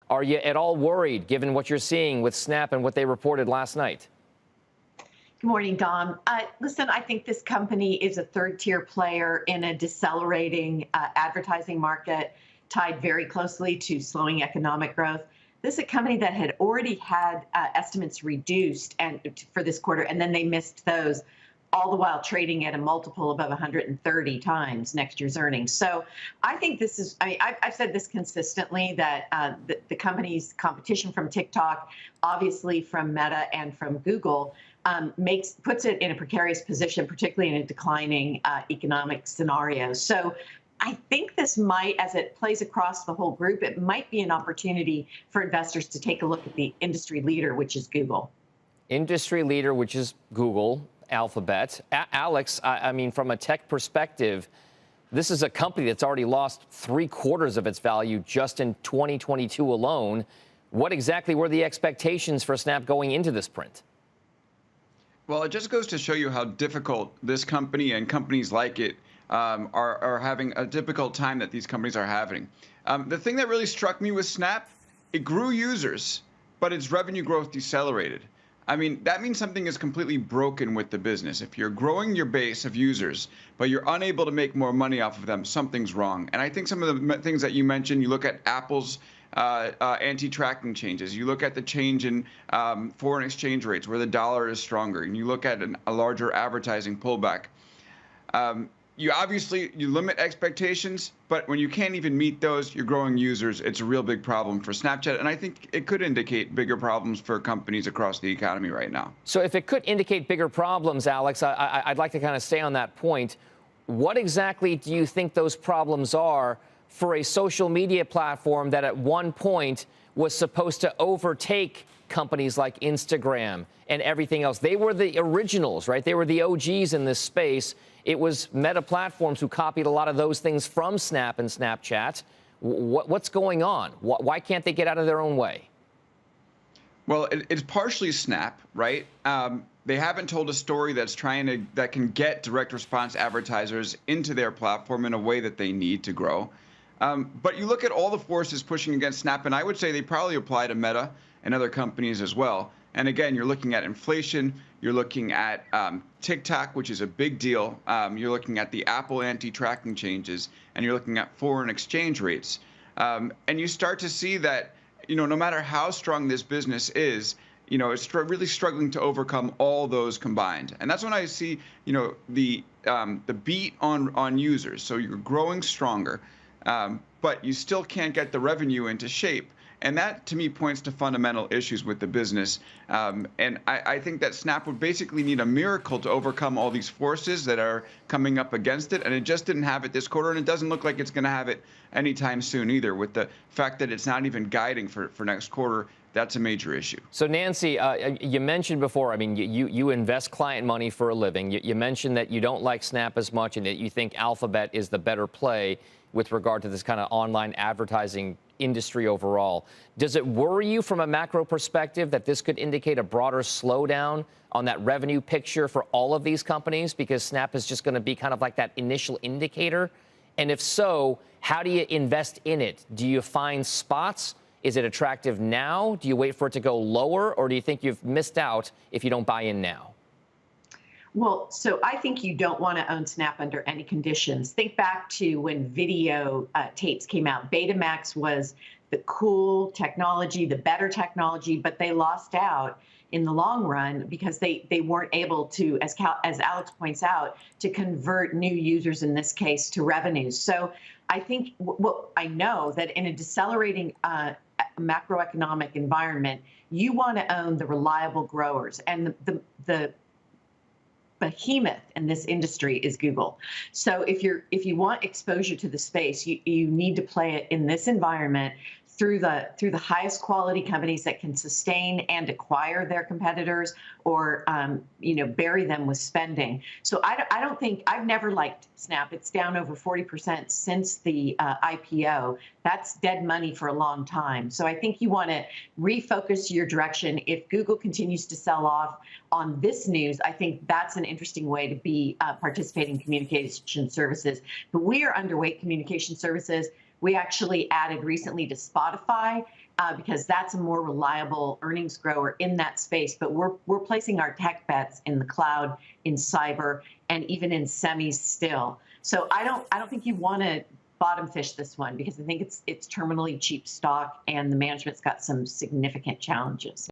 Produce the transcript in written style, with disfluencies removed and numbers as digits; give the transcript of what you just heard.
Are you at all worried, given what you're seeing with Snap and what they reported last night? Good morning, Dom. Listen, I think this company is a third-tier player in a decelerating advertising market tied very closely to slowing economic growth. This is a company that had already had estimates reduced for this quarter, and then they missed those, all the while trading at a multiple above 130 times next year's earnings. So I think this is, I've said this consistently, that the company's competition from TikTok, obviously from Meta and from Google, puts it in a precarious position, particularly in a declining economic scenario. So I think this might, as it plays across the whole group, it might be an opportunity for investors to take a look at the industry leader, which is Google. Industry leader, which is Google, Alphabet. Alex, I mean, from a tech perspective, this is a company that's already lost 3/4 of its value just in 2022 alone. What exactly were the expectations for Snap going into this print? Well, it just goes to show you how difficult this company and companies like it are having a difficult time that these companies are having. The thing that really struck me with Snap, it grew users, but its revenue growth decelerated. I mean, that means something is completely broken with the business. If you're growing your base of users, but you're unable to make more money off of them, something's wrong. And I think some of the things that you mentioned, you look at Apple's anti-tracking changes. You look at the change in foreign exchange rates where the dollar is stronger, and you look at a larger advertising pullback. You limit expectations, but when you can't even meet those, you're growing users. It's a real big problem for Snapchat, and I think it could indicate bigger problems for companies across the economy right now. So if it could indicate bigger problems, Alex, I'd like to kind of stay on that point. What exactly do you think those problems are for a social media platform that at one point was supposed to overtake companies like Instagram and everything else? They were the originals, right? They were the OGs in this space. It was Meta Platforms who copied a lot of those things from Snap and Snapchat. What's going on? Why can't they get out of their own way? Well, it's partially Snap, right? They haven't told a story that can get direct response advertisers into their platform in a way that they need to grow. But you look at all the forces pushing against Snap, and I would say they probably apply to Meta and other companies as well. And again, you're looking at inflation, you're looking at TikTok, which is a big deal. You're looking at the Apple anti-tracking changes, and you're looking at foreign exchange rates. And you start to see that, no matter how strong this business is, it's really struggling to overcome all those combined. And that's when I see, the beat on users. So you're growing stronger, but you still can't get the revenue into shape. And that, to me, points to fundamental issues with the business. And I think that Snap would basically need a miracle to overcome all these forces that are coming up against it. And it just didn't have it this quarter. And it doesn't look like it's going to have it anytime soon either. With the fact that it's not even guiding for next quarter, that's a major issue. So, Nancy, you mentioned before, I mean, you invest client money for a living. You mentioned that you don't like Snap as much and that you think Alphabet is the better play with regard to this kind of online advertising industry overall. Does it worry you from a macro perspective that this could indicate a broader slowdown on that revenue picture for all of these companies, because Snap is just going to be kind of like that initial indicator? And if so, how do you invest in it? Do you find spots? Is it attractive now? Do you wait for it to go lower? Or do you think you've missed out if you don't buy in now? Well, so I think you don't want to own Snap under any conditions. Think back to when video tapes came out. Betamax was the cool technology, the better technology, but they lost out in the long run because they weren't able to, as Alex points out, to convert new users, in this case, to revenues. So I think I know that in a decelerating macroeconomic environment, you want to own the reliable growers, and the behemoth in this industry is Google. So if you want exposure to the space, you need to play it in this environment through the highest quality companies that can sustain and acquire their competitors, or bury them with spending. So I don't think, I've never liked Snap. It's down over 40% since the IPO. That's dead money for a long time. So I think you want to refocus your direction. If Google continues to sell off on this news, I think that's an interesting way to be participating in communication services. But we are underweight communication services. We actually added recently to Spotify, because that's a more reliable earnings grower in that space. But we're placing our tech bets in the cloud, in cyber, and even in semis still. So I don't think you want to bottom fish this one, because I think it's terminally cheap stock, and the management's got some significant challenges.